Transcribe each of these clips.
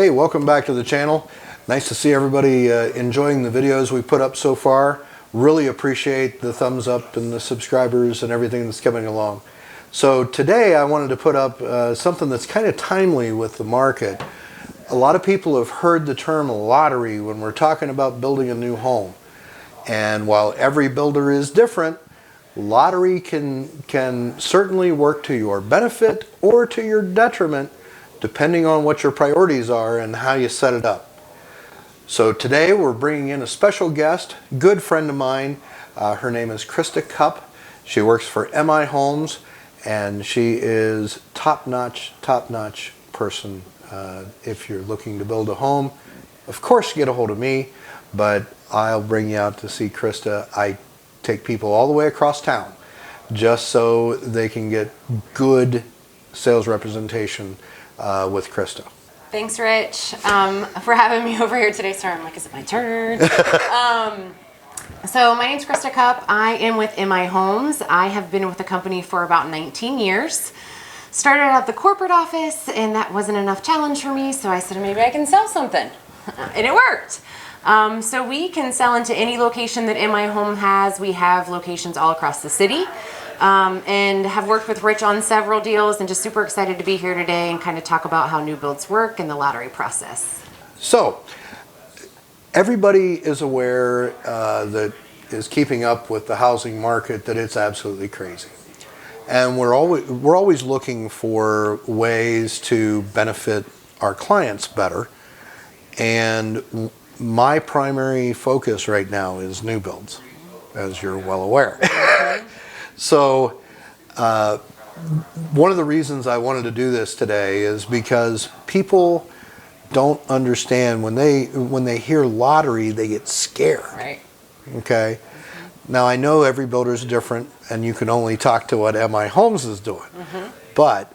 Hey, welcome back to the channel. Nice to see everybody enjoying the videos we put up so far. Really appreciate the thumbs up and the subscribers and everything that's coming along. So today I wanted to put up something that's kind of timely with the market. A lot of people have heard the term lottery when we're talking about building a new home. And while every builder is different, lottery can certainly work to your benefit or to your detriment, depending on what your priorities are and how you set it up. So today we're bringing in a special guest, good friend of mine. Her name is Krista Cupp. She works for MI Homes, and she is top-notch person. If you're looking to build a home, of course get a hold of me, but I'll bring you out to see Krista. I take people all the way across town just so they can get good sales representation with Krista. Thanks, Rich, for having me over here today. Sorry, I'm like, is it my turn? So my name's Krista Cupp. I am with MI Homes. I have been with the company for about 19 years. Started out the corporate office, and that wasn't enough challenge for me, so I said maybe I can sell something, and it worked. So we can sell into any location that MI Home has. We have locations all across the city. And have worked with Rich on several deals, and just super excited to be here today and kind of talk about how new builds work and the lottery process. So everybody is aware that is keeping up with the housing market that it's absolutely crazy. And we're always looking for ways to benefit our clients better. And my primary focus right now is new builds, as you're well aware. So one of the reasons I wanted to do this today is because people don't understand when they hear lottery, they get scared. Right. Okay. Now I know every builder is different, and you can only talk to what MI Homes is doing. But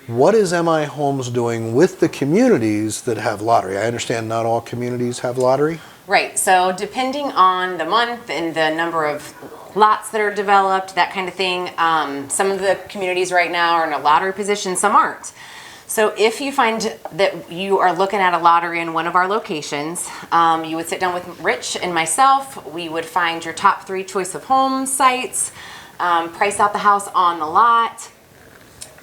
what is MI Homes doing with the communities that have lottery? I understand not all communities have lottery. Right. So depending on the month and the number of lots that are developed, that kind of thing, some of the communities right now are in a lottery position, some aren't. So if you find that you are looking at a lottery in one of our locations, you would sit down with Rich and myself. We would find your top 3 choice of home sites, price out the house on the lot.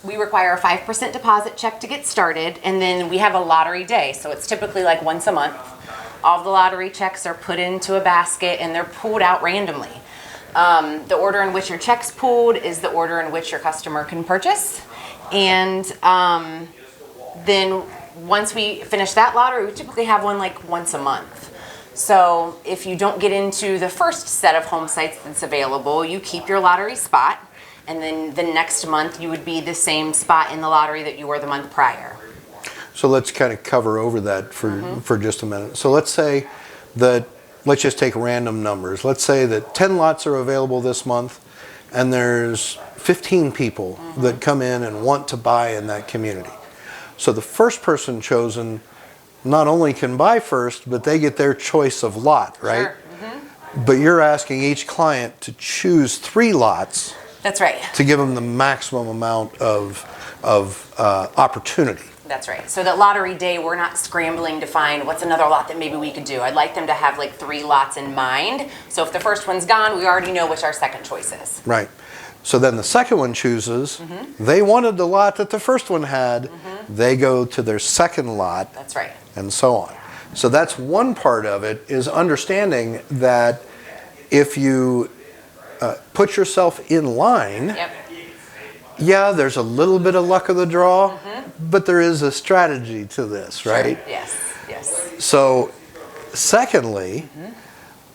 We require a 5% deposit check to get started, and then we have a lottery day. So it's typically like once a month. All the lottery checks are put into a basket and they're pulled out randomly. The order in which your check's pulled is the order in which your customer can purchase. And then once we finish that lottery, we typically have one like once a month. So if you don't get into the first set of home sites that's available, you keep your lottery spot. And then the next month you would be the same spot in the lottery that you were the month prior. So let's kind of cover over that for just a minute. So let's say that, let's just take random numbers. Let's say that 10 lots are available this month, and there's 15 people that come in and want to buy in that community. So the first person chosen not only can buy first, but they get their choice of lot, right? Sure. But you're asking each client to choose 3 lots. That's right. To give them the maximum amount of opportunity. That's right. So that lottery day, we're not scrambling to find what's another lot that maybe we could do. I'd like them to have like 3 lots in mind. So if the first one's gone, we already know which our second choice is. Right. So then the second one chooses. They wanted the lot that the first one had. They go to their second lot. That's right. And so on. So that's one part of it, is understanding that if you put yourself in line, Yep. yeah, there's a little bit of luck of the draw, but there is a strategy to this, right? Sure. Yes, yes. So, secondly,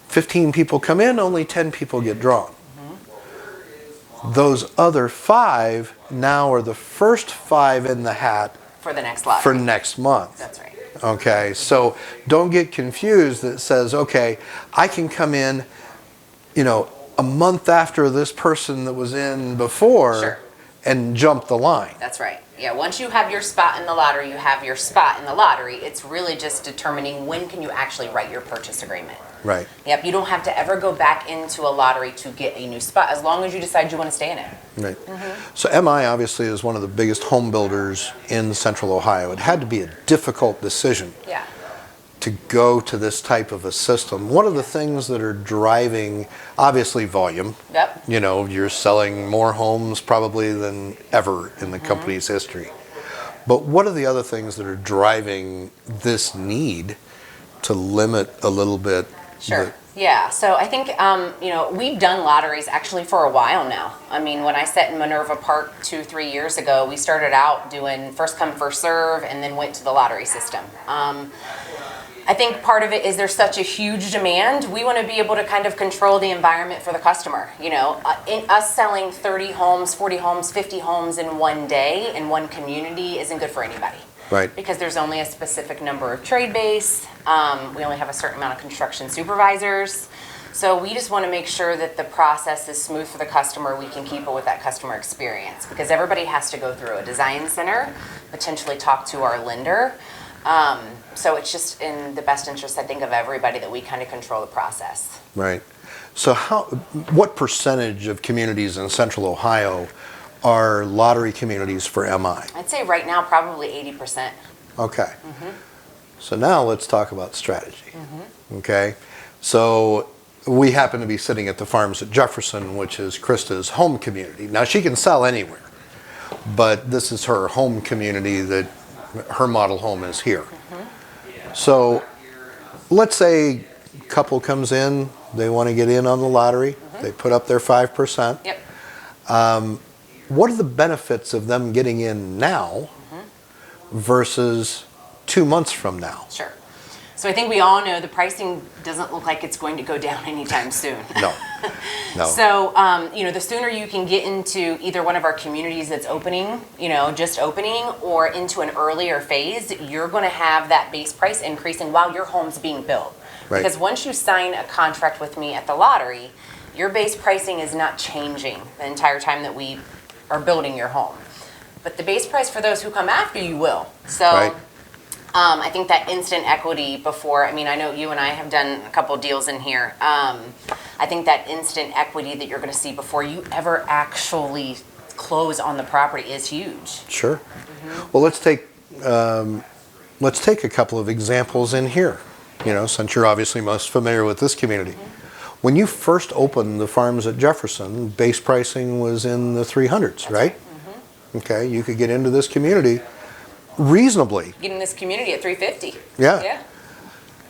15 people come in, only 10 people get drawn. Those other 5 now are the first 5 in the hat For the next lot. for next month. That's right. Okay, so don't get confused that says, okay, I can come in, a month after this person that was in before. Sure. and jump the line. That's right. Yeah, once you have your spot in the lottery, you have your spot in the lottery. It's really just determining when can you actually write your purchase agreement. Right. Yep, you don't have to ever go back into a lottery to get a new spot, as long as you decide you want to stay in it. Right. So MI obviously is one of the biggest home builders in Central Ohio. It had to be a difficult decision Yeah. to go to this type of a system. One of the things that are driving, obviously, volume. Yep. You know, you're selling more homes probably than ever in the company's history. But what are the other things that are driving this need to limit a little bit? Sure. Yeah. So I think, you know, we've done lotteries actually for a while now. I mean, when I sat in Minerva Park 2-3 years ago, we started out doing first come, first serve, and then went to the lottery system. I think part of it is there's such a huge demand. We want to be able to kind of control the environment for the customer. You know, in us selling 30 homes, 40 homes, 50 homes in one day in one community isn't good for anybody. Right. Because there's only a specific number of trade base. We only have a certain amount of construction supervisors. So we just want to make sure that the process is smooth for the customer. We can keep it with that customer experience, because everybody has to go through a design center, potentially talk to our lender. So it's just in the best interest, I think, of everybody that we kind of control the process. Right. So what percentage of communities in Central Ohio are lottery communities for MI? I'd say right now probably 80%. Okay. So now let's talk about strategy. Okay. So we happen to be sitting at the Farms at Jefferson, which is Krista's home community. Now she can sell anywhere, but this is her home community that her model home is here. So let's say a couple comes in, they want to get in on the lottery, they put up their 5%. Yep. What are the benefits of them getting in now versus 2 months from now? Sure. So I think we all know the pricing doesn't look like it's going to go down anytime soon. No. No. So, you know, the sooner you can get into either one of our communities that's opening, you know, just opening, or into an earlier phase, you're going to have that base price increasing while your home's being built. Right. Because once you sign a contract with me at the lottery, your base pricing is not changing the entire time that we are building your home. But the base price for those who come after you will. So. Right. I think that instant equity before, I mean, I know you and I have done a couple deals in here. I think that instant equity that you're going to see before you ever actually close on the property is huge. Sure. Well, let's take a couple of examples in here, you know, since you're obviously most familiar with this community. When you first opened the Farms at Jefferson, base pricing was in the 300s, right? Okay, you could get into this community reasonably. Getting this community at 350. Yeah. Yeah.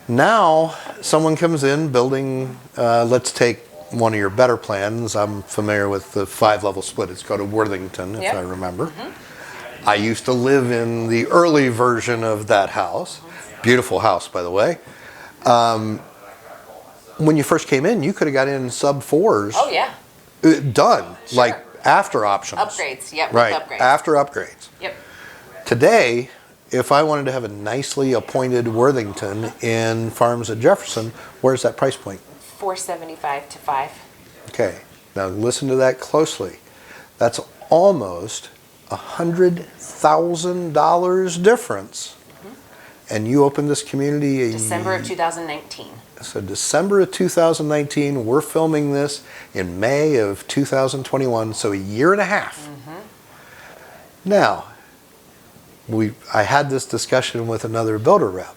Now, someone comes in building, let's take one of your better plans. I'm familiar with the 5-level split. It's called a Worthington, if I remember. I used to live in the early version of that house. Beautiful house, by the way. When you first came in, you could have got in sub-4s. Oh, yeah. Done, Sure. like after options. Upgrades, yep, Right, with upgrades. after upgrades. Yep. Today, if I wanted to have a nicely appointed Worthington in Farms at Jefferson, where's that price point? 475 to 5. Okay, now listen to that closely. That's almost $100,000 difference. And you opened this community December of 2019. So December of 2019, we're filming this in May of 2021, so a year and a half. Now, I had this discussion with another builder rep.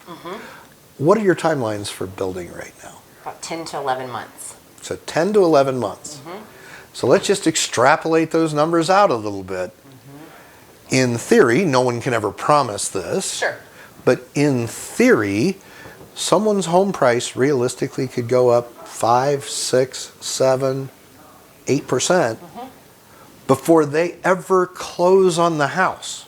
What are your timelines for building right now? About 10 to 11 months. So 10 to 11 months. So let's just extrapolate those numbers out a little bit. In theory, no one can ever promise this. Sure. But in theory, someone's home price realistically could go up 5, 6, 7, 8% before they ever close on the house.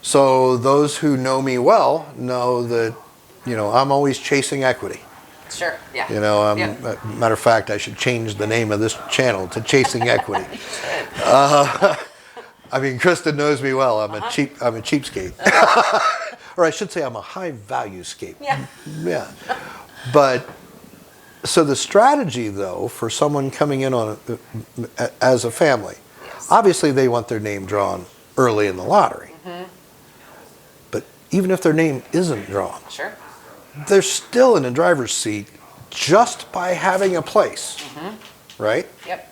So those who know me well know that, you know, I'm always chasing equity. Sure, yeah. You know, matter of fact, I should change the name of this channel to Chasing Equity. I mean, Krista knows me well. I'm a cheapskate. Or I should say I'm a high value scape. Yeah. Yeah. But so the strategy though for someone coming in on as a family, Obviously, they want their name drawn early in the lottery. But even if their name isn't drawn, Sure. they're still in the driver's seat just by having a place, right? Yep.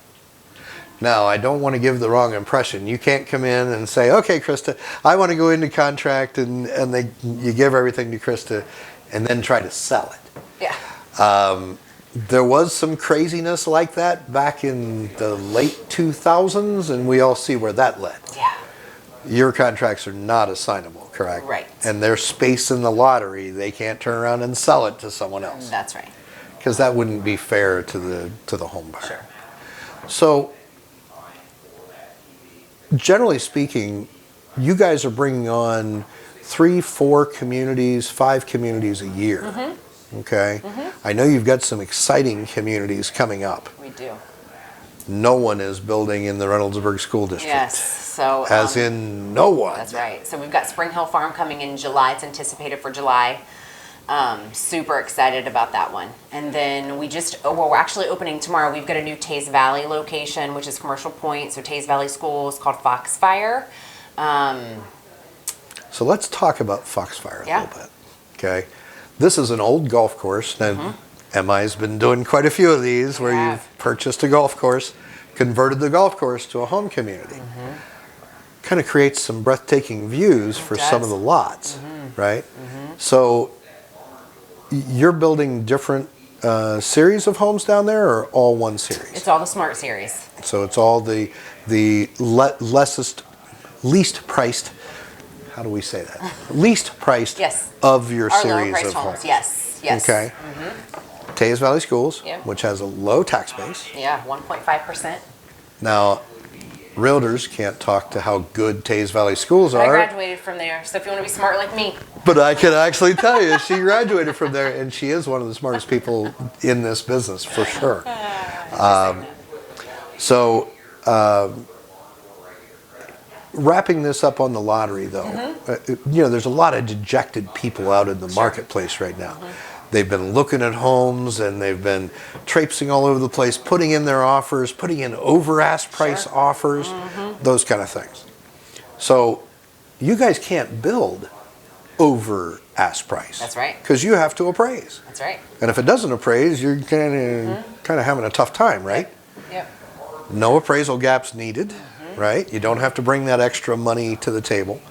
Now, I don't want to give the wrong impression. You can't come in and say, okay, Krista, I want to go into contract, and you give everything to Krista and then try to sell it. Yeah. There was some craziness like that back in the late 2000s, and we all see where that led. Yeah. Your contracts are not assignable, correct? Right. And their space in the lottery, they can't turn around and sell it to someone else. That's right. Because that wouldn't be fair to the home buyer. Sure. So, generally speaking, you guys are bringing on 3, 4 communities, 5 communities a year. Okay? I know you've got some exciting communities coming up. We do. No one is building in the Reynoldsburg School District. Yes. So. As in no one. That's right. So we've got Spring Hill Farm coming in July. It's anticipated for July. Super excited about that one. And then we're actually opening tomorrow. We've got a new Taze Valley location, which is Commercial Point. So Taze Valley School is called Foxfire. So let's talk about Foxfire a Yeah. little bit. Okay? This is an old golf course. Now, MI's been doing quite a few of these where Yeah. you've purchased a golf course, converted the golf course to a home community. Kind of creates some breathtaking views for some of the lots, right? So you're building different series of homes down there, or all one series? It's all the Smart Series. So it's all the least priced. How do we say that? Least priced Yes. of your Our series lower priced of homes. Yes. Yes. Okay. Taze Valley Schools, Yep. which has a low tax base. Yeah. 1.5%. Now, realtors can't talk to how good Taze Valley Schools I are, graduated from there. So if you want to be smart like me. but I can actually tell you she graduated from there, and she is one of the smartest people in this business for sure. Wrapping this up on the lottery, though, there's a lot of dejected people out in the marketplace right now. They've been looking at homes, and they've been traipsing all over the place, putting in their offers, putting in over-asked price offers, those kind of things. So you guys can't build over-asked price. That's right. Because you have to appraise. That's right. And if it doesn't appraise, you're kind of having a tough time, right? Yep. No appraisal gaps needed, right? You don't have to bring that extra money to the table.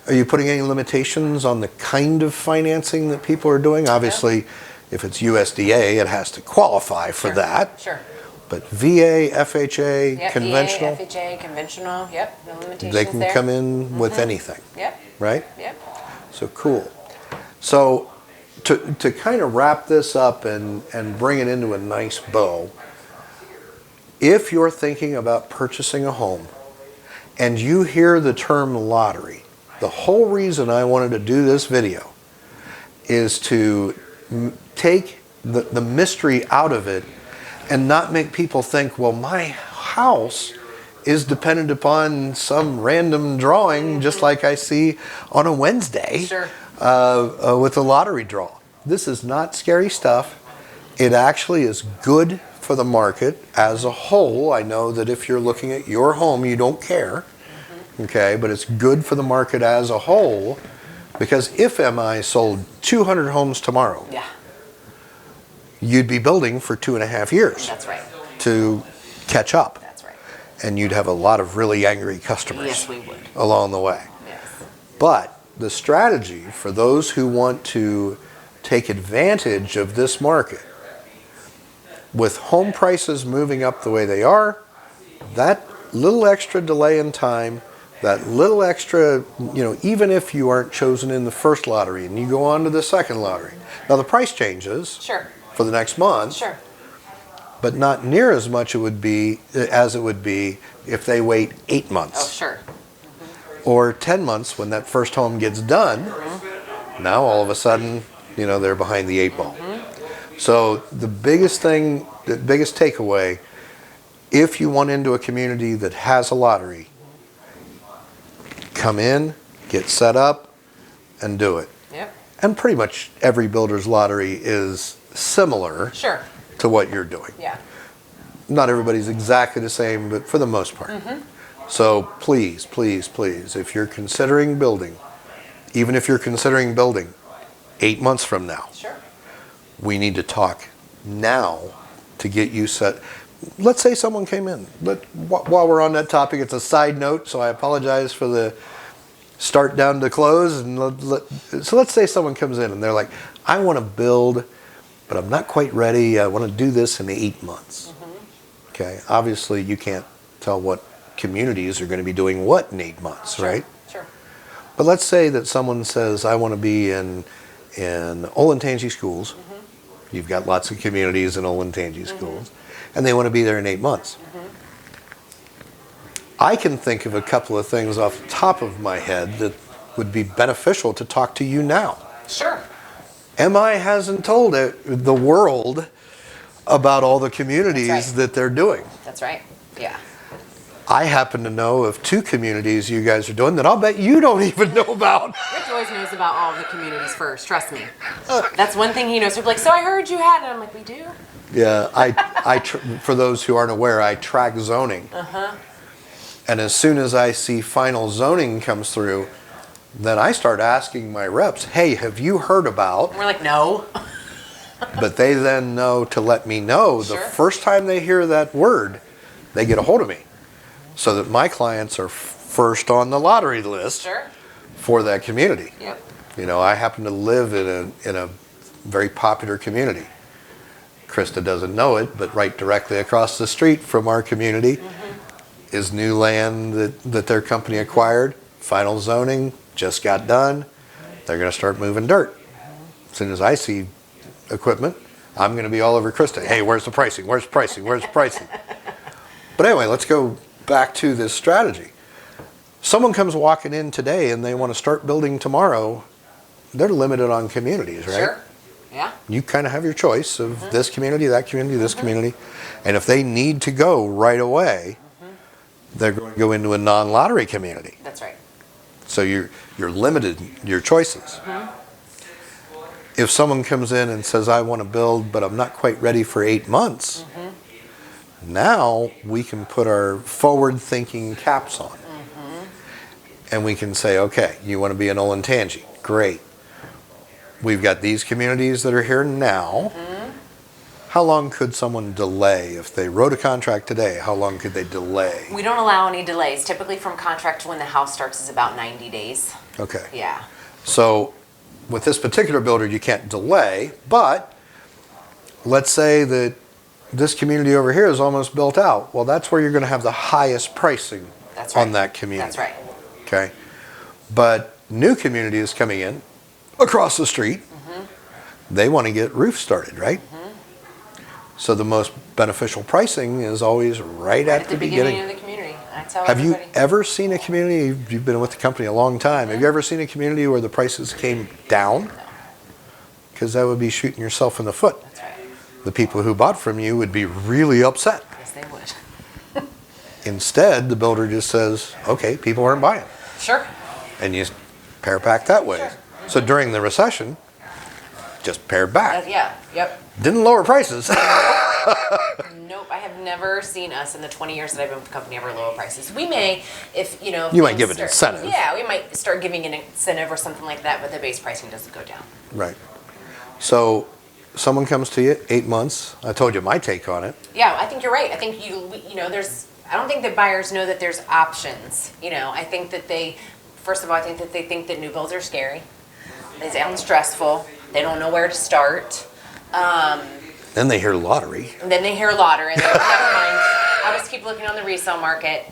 Are you putting any limitations on the kind of financing that people are doing? Obviously, if it's USDA, it has to qualify for that. Sure. But VA, FHA, Yep. conventional, VA, FHA, conventional. Yep. No limitations they can there. come in with anything, Yep. right? Yep. So cool. So to kind of wrap this up and bring it into a nice bow, if you're thinking about purchasing a home and you hear the term lottery, the whole reason I wanted to do this video is to take the mystery out of it and not make people think, well, my house is dependent upon some random drawing just like I see on a Wednesday with a lottery draw. This is not scary stuff. It actually is good for the market as a whole. I know that if you're looking at your home, you don't care. Okay, but it's good for the market as a whole, because if MI sold 200 homes tomorrow, you'd be building for 2.5 years. That's right. To catch up. That's right. And you'd have a lot of really angry customers. Yes, we would. Along the way. Yes. But the strategy for those who want to take advantage of this market, with home prices moving up the way they are, that little extra delay in time, that little extra, even if you aren't chosen in the first lottery and you go on to the second lottery. Now the price changes for the next month, but not near as much as it would be if they wait 8 months. Or 10 months when that first home gets done. Now all of a sudden, they're behind the 8 ball. So the biggest takeaway, if you want into a community that has a lottery, come in, get set up, and do it. Yep. And pretty much every builder's lottery is similar to what you're doing. Yeah. Not everybody's exactly the same, but for the most part. So please, please, please, if you're considering building, even if you're considering building 8 months from now, Sure. we need to talk now to get you set. Let's say someone came in. While we're on that topic, it's a side note, so I apologize for the start down to close. So let's say someone comes in and they're like, I want to build, but I'm not quite ready. I want to do this in 8 months. Okay, obviously you can't tell what communities are going to be doing what in 8 months, right? Sure. But let's say that someone says, I want to be in Olentangy schools. You've got lots of communities in Olentangy schools, and they want to be there in 8 months. I can think of a couple of things off the top of my head that would be beneficial to talk to you now. Sure. MI hasn't told the world about all the communities that they're doing. That's right. Yeah. I happen to know of 2 communities you guys are doing that I'll bet you don't even know about. Rich always knows about all of the communities first, trust me. That's one thing he knows. He'll be like, so I heard you had it. I'm like, we do? Yeah, for those who aren't aware, I track zoning. And as soon as I see final zoning comes through, then I start asking my reps, hey, have you heard about? And we're like, no. But they then know to let me know the first time they hear that word, they get a hold of me. So that my clients are first on the lottery list for that community. Yep. You know, I happen to live in a very popular community. Krista doesn't know it, but right directly across the street from our community is new land that their company acquired. Final zoning just got done. They're going to start moving dirt. As soon as I see equipment, I'm going to be all over Krista. Hey, where's the pricing? Where's the pricing? Where's the pricing? But anyway, let's go back to this strategy. Someone comes walking in today and they want to start building tomorrow. They're limited on communities, right? Sure. Yeah. You kind of have your choice of this community, that community, this community. And if they need to go right away, they're going to go into a non-lottery community. That's right. So you're limited your choices. If someone comes in and says, I want to build, but I'm not quite ready for 8 months, now we can put our forward-thinking caps on. And we can say, okay, you want to be in Olentangy. Great. We've got these communities that are here now. How long could someone delay? If they wrote a contract today, how long could they delay? We don't allow any delays. Typically from contract to when the house starts is about 90 days. Okay. Yeah. So with this particular builder, you can't delay, but let's say that this community over here is almost built out. Well, that's where you're going to have the highest pricing on that community. That's right. Okay. But new community is coming in across the street. They want to get roofs started, right? So the most beneficial pricing is always right at the beginning of the community. I tell Have everybody. you ever seen a community, you've been with the company a long time, have you ever seen a community where the prices came down? Because that would be shooting yourself in the foot. That's right. The people who bought from you would be really upset. Yes, they would. Instead, the builder just says, okay, people aren't buying. Sure. And you pare back that way. Sure. So during the recession, just pared back. Yeah. Yep. Didn't lower prices. Nope, I have never seen us in the 20 years that I've been with the company ever lower prices. We may, if you know. You might give an incentive. Yeah, we might start giving an incentive or something like that, but the base pricing doesn't go down. Right. So someone comes to you, 8 months. I told you my take on it. Yeah, I think you're right. I think I don't think that buyers know that there's options. I think that first of all, I think that they think that new builds are scary. They sound stressful. They don't know where to start. Then they hear lottery. And then they hear lottery, and they're like, never mind. I'll just keep looking on the resale market.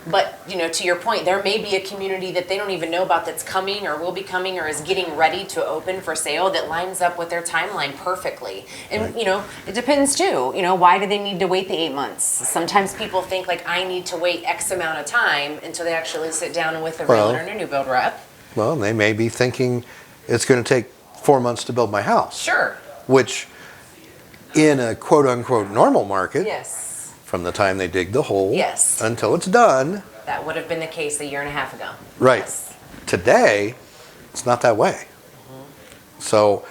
But to your point, there may be a community that they don't even know about that's coming or will be coming or is getting ready to open for sale that lines up with their timeline perfectly. And Right. it depends too. Why do they need to wait the 8 months? Sometimes people think like I need to wait X amount of time until they actually sit down with a realtor and a new build rep. Well, they may be thinking it's going to take 4 months to build my house. Sure. Which, in a quote-unquote normal market, Yes. from the time they dig the hole Yes. until it's done. That would have been the case a year and a half ago. Right. Yes. Today, it's not that way. So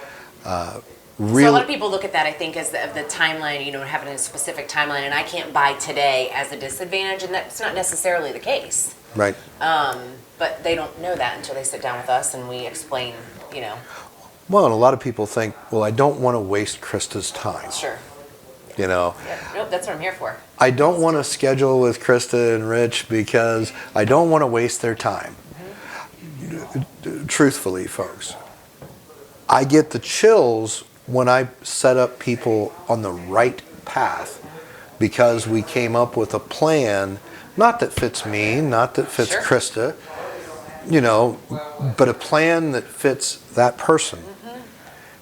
So a lot of people look at that, I think, as the timeline, you know, having a specific timeline, and I can't buy today as a disadvantage, and that's not necessarily the case. Right. But they don't know that until they sit down with us and we explain, you know. Well, and a lot of people think, well, I don't want to waste Krista's time. Sure. You know. Yeah. Nope, that's what I'm here for. I don't want to schedule with Krista and Rich because I don't want to waste their time. Truthfully, folks, I get the chills when I set up people on the right path because we came up with a plan, not that fits me, not that fits Sure. Krista, you know, but a plan that fits that person.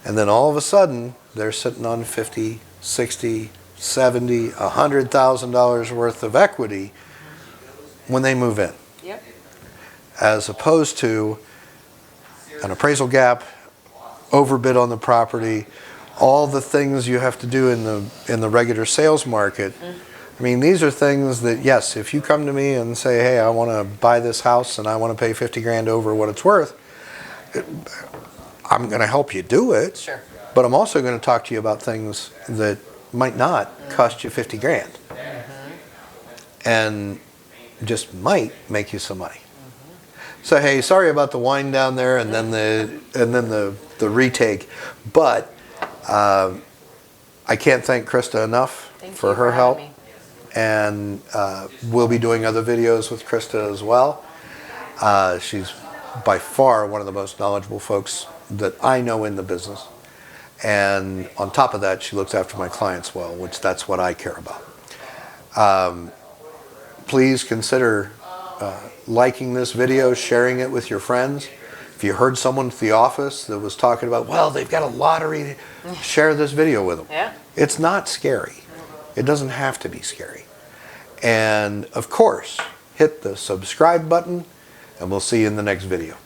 And then all of a sudden, they're sitting on 50, 60, 70, $100,000 worth of equity when they move in. Yep. As opposed to an appraisal gap, overbid on the property, all the things you have to do in the regular sales market. I mean, these are things that, yes, if you come to me and say, hey, I want to buy this house and I want to pay 50 grand over what it's worth, I'm going to help you do it. Sure. But I'm also going to talk to you about things that might not cost you 50 grand. And just might make you some money. So hey, sorry about the wine down there and then the retake, but I can't thank Krista enough for her help, and we'll be doing other videos with Krista as well. She's by far one of the most knowledgeable folks that I know in the business, and on top of that, she looks after my clients well, which that's what I care about. Please consider liking this video, sharing it with your friends. If you heard someone at the office that was talking about, well, they've got a lottery, share this video with them. Yeah. It's not scary. It doesn't have to be scary. And of course, hit the subscribe button, and we'll see you in the next video.